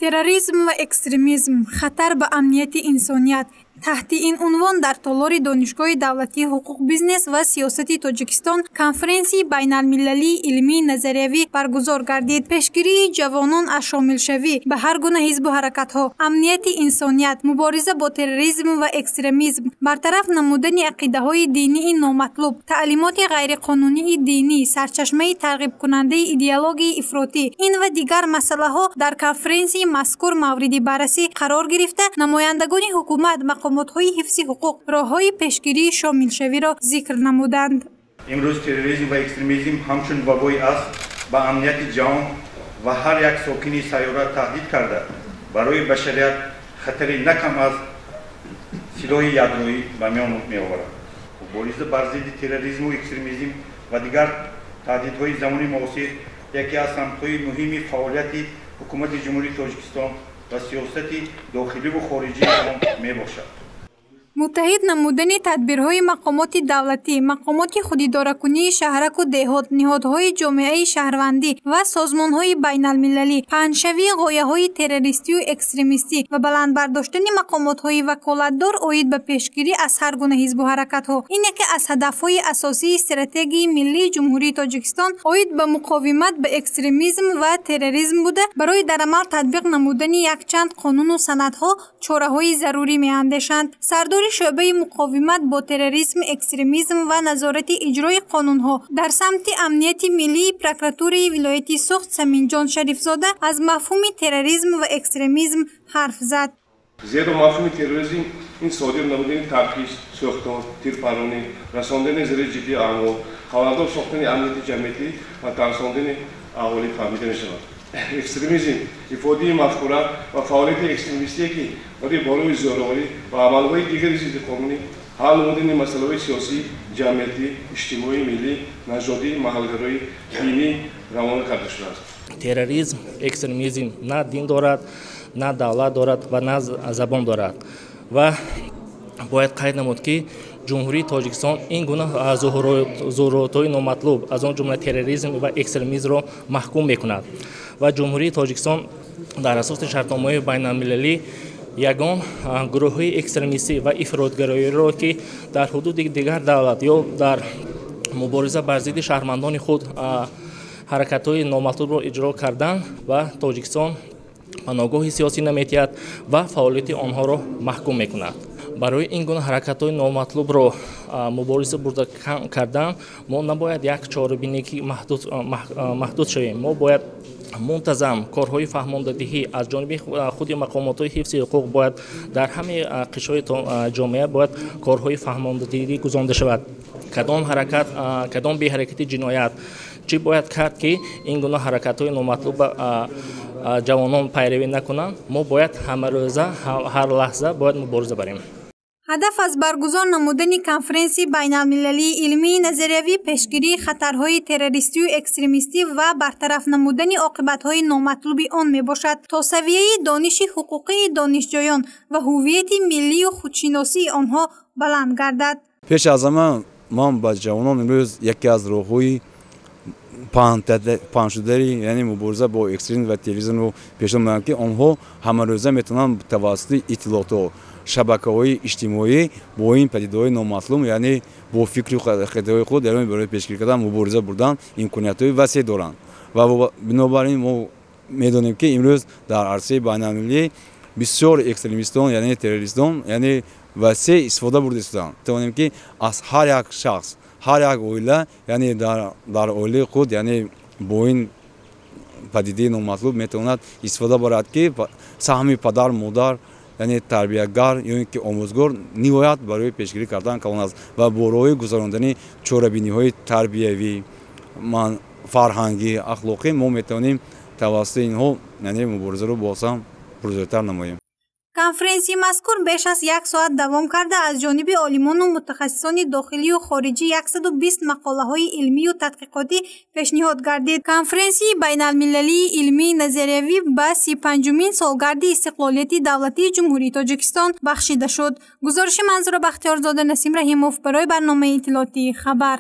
تروریسم و اکستریمیسم خطر به امنیت انسانیت تحت این عنوان در تالار دانشگاه دولتی حقوق بیزنس و سیاست تاجیکستان کنفرانسی بین المللی علمی نظریوی برگزار گردید. پیشگیری جوانان از شامل شوی به هر گونه حزب و حرکت ها، امنیت انسانیت، مبارزه با تروریسم و اکستریمیسم، برطرف نمودن عقیده های دینی نامطلوب، تعلیمات غیرقانونی دینی، سرچشمه ترغیب کننده ایدئولوژی افراطی، این و دیگر مسئله ها در کنفرانسی مذکور مورد بررسی قرار گرفته. نمایندگان حکومت مقامات‌های حفظ حقوق راه‌های پیشگیری شامل شوی را ذکر نمودند. امروز تروریسم و اکستریمیسم همچون وبای است با امنیت جهان و هر یک ساکن سیاره تهدید کرده. برای بشریت خطری نکم از سلاح یادرویی به میان می‌آورد. مبارزه بر ضد تروریسم و اکستریمیسم و دیگر تهدیدهای زمان معاصر یکی از سمت‌های مهم فعالیت حکومت جمهوری تاجیکستان و سیاست داخلی و خارجی آن میباشد. متحد نمودن تدبیرهای مقامات دولتی، مقامات خودادارکنی شهرک و دهات، نهادهای جامعه شهروندی و سازمانهای بین المللی، پنهشوی غایه‌های تروریستی و اکستریمیستی و بلند برداشتن مقامات‌های وکالتدار اوید به پیشگیری از هر گونه حزب و حرکت‌ها. این یکی از هدف‌های اساسی استراتژی ملی جمهوری تاجیکستان اوید به مقاومت به اکستریمیسم و تروریسم بوده. برای در عمل تطبیق نمودن یک چند قانون و سندها چاره‌های ضروری می‌اندیشند. سردار شعبه مقاومت با تروریسم، اکستریمیسم و نظارت اجرای قانونها در سمت امنیت ملی پروکراتور ولایت سوخت سمینجان شریفزاده از مفهوم تروریسم و اکستریمیسم حرف زد. زیرا مفهوم تروریسم این صادر نمودن ترخیص، سوختن، تیرپرانی، رساندن زیر جدی آنها، خواهندار ساختن امنیت جمعیتی و ترساندن اهالی فهمیده می‌شود. اکستریمیسم ifade مفکوره و فعالیت اکستریمیستی که برای بالای زوراوری و عملهای دیگر ضد قانونی حل نمودن مسائل سیاسی، جمعیتی، اجتماعی، ملی، نژادی، محلگرایی، دینی روانه کرده شده است. تروریسم، اکستریمیسم نه دین دارد، نه دولت دارد و نه زبان دارد و باید قید نمود که جمهوری تاجیکستان این گونه ظهورات‌های نامطلوب از آن جمله تروریسم و اکستریمیسم را محکوم می‌کند و جمهوری تاجیکستان در اساس شرطنامه‌های بین‌المللی یگان گروه‌های اکستریمیستی و افراط‌گرایی را که در حدود دیگر دولت یا در مبارزه بر ضد شهروندان خود حرکت‌های نامطلوب را اجرا کردند و تاجیکستان پناهگاه سیاسی نمی‌دهد و فعالیت آنها را محکوم می‌کند. برای این گونه حرکت‌های نامطلوب را مبارزه برده کردن ما نباید یک چاره‌بینی که محدود شویم. ما باید منتظم کارهای فهماندهی از جانب خود مقامات حفظ حقوق باید در همه قشرهای جامعه باید کارهای فهماندهی گزارده شود. کدام حرکت کدام به حرکت جنایت چی باید کرد که این گونه حرکت‌های نامطلوب جوانان پیروی نکنند. ما باید همه روزه هر لحظه باید مبارزه بریم. هدف از برگزار نمودن کنفرانسی بین المللی علمی نظریوی پیشگیری خطرهای تروریستی و اکستریمیستی و برطرف نمودن عاقبت‌های نامطلوب آن میباشد تا سویه دانش حقوقی دانشجویان و هویت ملی و خودشناسی آنها بلند گردد. پیش از همه ما با جوانان امروز یکی از راه‌های پنه‌شدگی یعنی مبارزه با اکستریمیسم و تروریسم رو پیشنهاد می‌کنم که آنها همه روزه میتونن توسط اطلاعات شبکه‌های اجتماعی با این پدیده‌های نامطلوب یعنی با فکر و خطای خود در برای پیشگیری کردن مبارزه بردن امکانیت‌های وسیع دارند و بنابراین ما می‌دانیم که امروز در عرصه بین‌المللی بسیار اکستریمیستان یعنی تروریستان یعنی وسیع استفاده برده شدند. توانیم که از هر یک شخص هر یک عائله یعنی در عائله خود یعنی با این پدیده نامطلوب میتواند استفاده برد که سهم پدر مادر یعنی تربیتگر یا اینکه آموزگار نهایت برای پیشگیری کردن کلان است و با راه گذراندن چاره‌بینی‌های تربیوی فرهنگی اخلاقی ما میتونیم توسط اینها یعنی مبارزه رو بازم پرزورتر نماییم. کنفرانسی مذکور بیش از 1 ساعت دوام کرده از جانب عالمان و متخصصان داخلی و خارجی 120 مقاله‌های علمی و تحقیقاتی پیشنهاد گردید. کنفرانسی بین المللی علمی نظریوی به 35مین سالگرد استقلالیت دولتی جمهوری تاجیکستان بخشیده شد. گزارش منظور بختیارزاده نسیم رحیموف برای برنامه اطلاعاتی خبر.